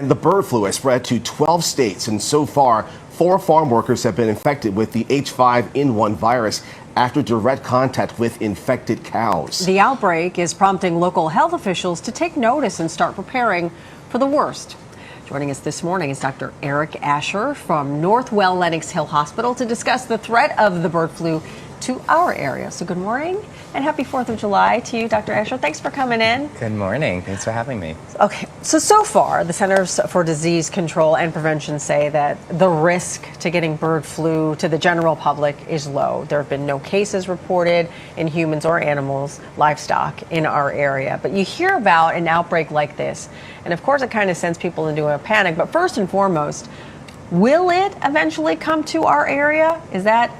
The bird flu has spread to 12 states, and so far, 4 farm workers have been infected with the H5N1 virus after direct contact with infected cows. The outbreak is prompting local health officials to take notice and start preparing for the worst. Joining us this morning is Dr. Eric Asher from Northwell Lenox Hill Hospital to discuss the threat of the bird flu to our area. So good morning and happy 4th of July to you, Dr. Asher. Thanks for coming in. Good morning. Thanks for having me. Okay, so far, the Centers for Disease Control and Prevention say that the risk to getting bird flu to the general public is low. There have been no cases reported in humans or animals, livestock in our area. But you hear about an outbreak like this, and of course it kind of sends people into a panic. But first and foremost, will it eventually come to our area? Is that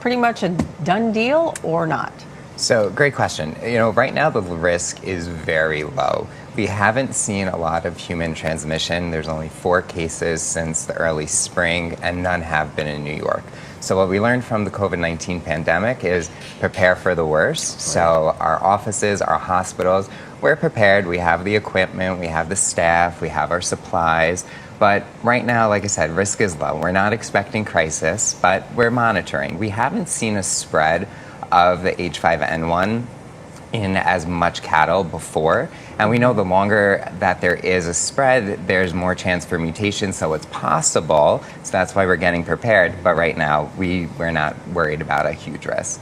pretty much a done deal or not? So, great question. Right now the risk is very low. We haven't seen a lot of human transmission. There's only 4 cases since the early spring, and none have been in New York. So what we learned from the COVID-19 pandemic is prepare for the worst. So our offices, our hospitals, we're prepared. We have the equipment, we have the staff, we have our supplies. But right now, like I said, risk is low. We're not expecting crisis, but we're monitoring. We haven't seen a spread of the H5N1 in as much cattle before. And we know the longer that there is a spread, there's more chance for mutation, so it's possible. So that's why we're getting prepared. But right now, we're not worried about a huge risk.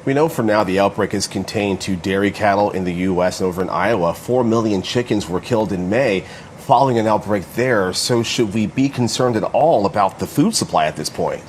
We know for now the outbreak is contained to dairy cattle in the U.S. and over in Iowa. 4 million chickens were killed in May following an outbreak there. So should we be concerned at all about the food supply at this point?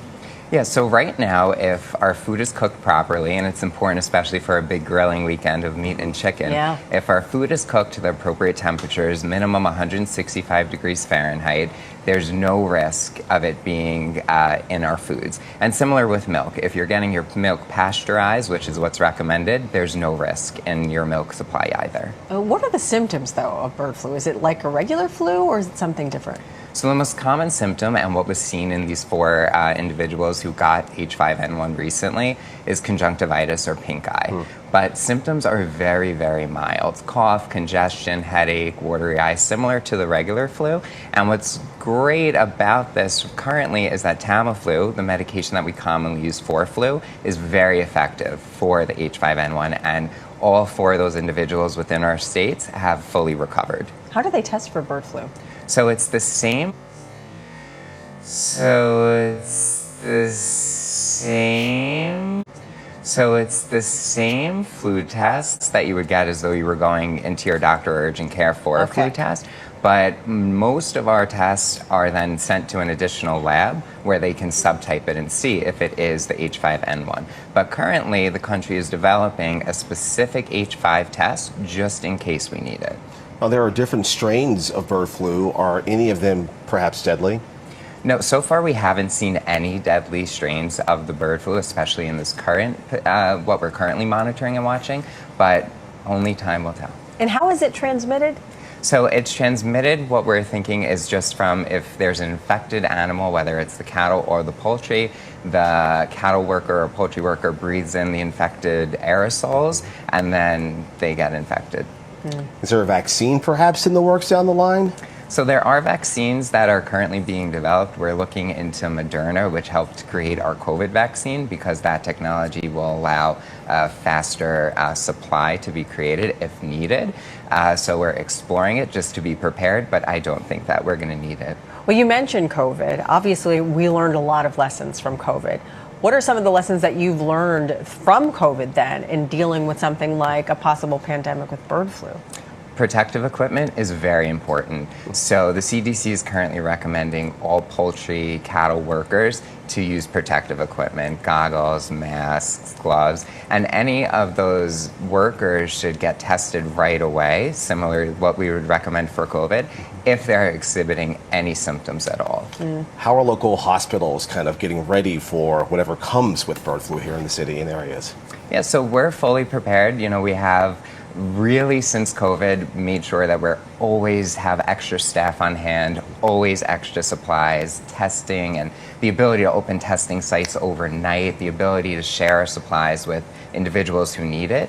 Yeah, so right now, if our food is cooked properly, and it's important especially for a big grilling weekend of meat and chicken, if our food is cooked to the appropriate temperatures, minimum 165 degrees Fahrenheit, there's no risk of it being in our foods. And similar with milk. If you're getting your milk pasteurized, which is what's recommended, there's no risk in your milk supply either. What are the symptoms, though, of bird flu? Is it like a regular flu or is it something different? So the most common symptom, and what was seen in these 4 individuals who got H5N1 recently, is conjunctivitis or pink eye. But symptoms are very, very mild. Cough, congestion, headache, watery eyes, similar to the regular flu. And what's great about this currently is that Tamiflu, the medication that we commonly use for flu, is very effective for the H5N1. And all 4 of those individuals within our states have fully recovered. How do they test for bird flu? So it's the same. So it's the same flu tests that you would get as though you were going into your doctor or urgent care for a flu test. But most of our tests are then sent to an additional lab where they can subtype it and see if it is the H5N1. But currently, the country is developing a specific H5 test just in case we need it. Now, there are different strains of bird flu. Are any of them perhaps deadly? No, so far we haven't seen any deadly strains of the bird flu, especially in this current, what we're currently monitoring and watching, but only time will tell. And how is it transmitted? So it's transmitted, what we're thinking is just from if there's an infected animal, whether it's the cattle or the poultry, the cattle worker or poultry worker breathes in the infected aerosols, and then they get infected. Is there a vaccine perhaps in the works down the line? So there are vaccines that are currently being developed. We're looking into Moderna, which helped create our COVID vaccine, because that technology will allow faster supply to be created if needed. So we're exploring it just to be prepared, but I don't think that we're going to need it. Well, you mentioned COVID. Obviously, we learned a lot of lessons from COVID. What are some of the lessons that you've learned from COVID then in dealing with something like a possible pandemic with bird flu? Protective equipment is very important. So the CDC is currently recommending all poultry, cattle workers to use protective equipment, goggles, masks, gloves, and any of those workers should get tested right away, similar to what we would recommend for COVID, if they're exhibiting any symptoms at all. How are local hospitals kind of getting ready for whatever comes with bird flu here in the city and areas? Yeah, so we're fully prepared. We have really, since COVID, made sure that we're always have extra staff on hand, always extra supplies, testing, and the ability to open testing sites overnight, the ability to share our supplies with individuals who need it,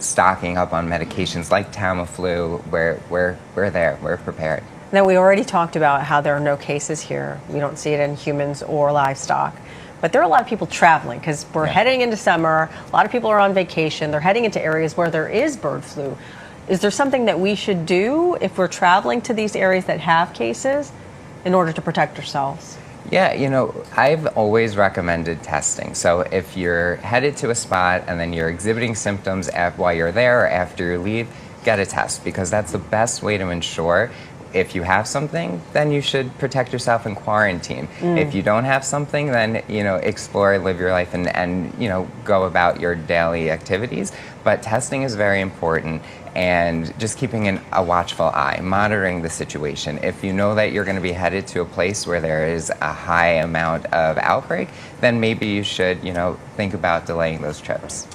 stocking up on medications like Tamiflu. We're there, we're prepared. Now, we already talked about how there are no cases here. We don't see it in humans or livestock. But there are a lot of people traveling because we're heading into summer. A lot of people are on vacation. They're heading into areas where there is bird flu. Is there something that we should do if we're traveling to these areas that have cases in order to protect ourselves? Yeah, I've always recommended testing. So if you're headed to a spot and then you're exhibiting symptoms while you're there or after you leave, get a test, because that's the best way to ensure if you have something, then you should protect yourself and quarantine. If you don't have something, then, explore, live your life and go about your daily activities. But testing is very important, and just keeping a watchful eye, monitoring the situation. If you know that you're going to be headed to a place where there is a high amount of outbreak, then maybe you should, think about delaying those trips.